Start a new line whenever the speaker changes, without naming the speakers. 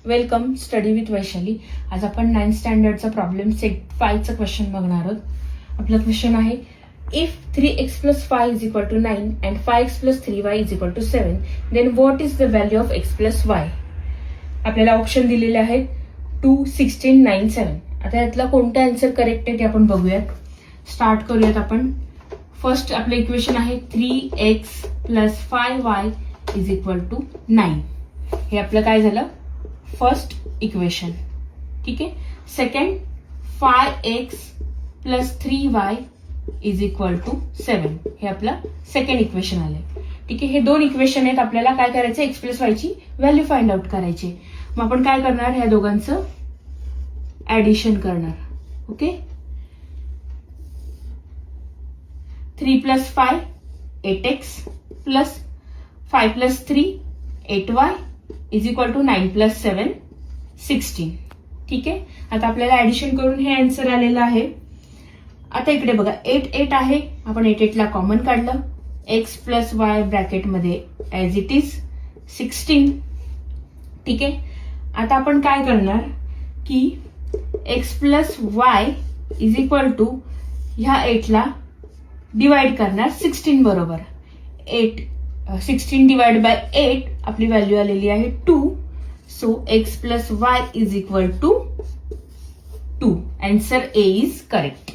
Welcome study with Vaishali. आज आपण 9th स्टँडर्डचा problem set 5 चा क्वेश्चन बघणार आहोत. आपला क्वेश्चन आहे if 3x plus 5 is equal to 9 and 5x plus 3y is equal to 7 then what is the value of x plus y. आपल्याला option दिलेले आहेत 2, 16, 9, 7. आता यातला कोणता आन्सर करेक्ट आहे ते आपण बघूयात. स्टार्ट करूयात आपण. फर्स्ट आपलं इक्वेशन आहे 3x plus 5y is equal to 9. हे आपलं काय झालं फर्स्ट इक्वेशन. ठीक आहे. Second 5x plus 3y is equal to 7. हे आपलं सेकंड इक्वेशन आलंय. ठीक आहे. हे दोन इक्वेशन आहेत. आपल्याला काय करायचं एक्स प्लस वाय ची व्हॅल्यू फाइंड आउट करायची. मग आपण काय करणार ह्या दोघांचं ऍडिशन करणार. Okay. 3 plus 5 8x plus 5 plus 3 8y is equal to 9 plus 7 16. ठीक आहे. आता आपल्याला ऍडिशन करून हे आन्सर आलेलं आहे. आता इकडे बघा 8 8 आहे. आपण 8 8 ला कॉमन काढलं. x प्लस वाय ब्रॅकेटमध्ये ऍज इट इज 16. ठीक आहे. आता आपण काय करणार की x plus y is equal to ह्या 8 ला डिवाइड करणार 16 बरोबर. 16 डिवाइड बाय 8 आपली व्हॅल्यू आलेली आहे 2. So x plus y is equal to 2. Answer A is correct.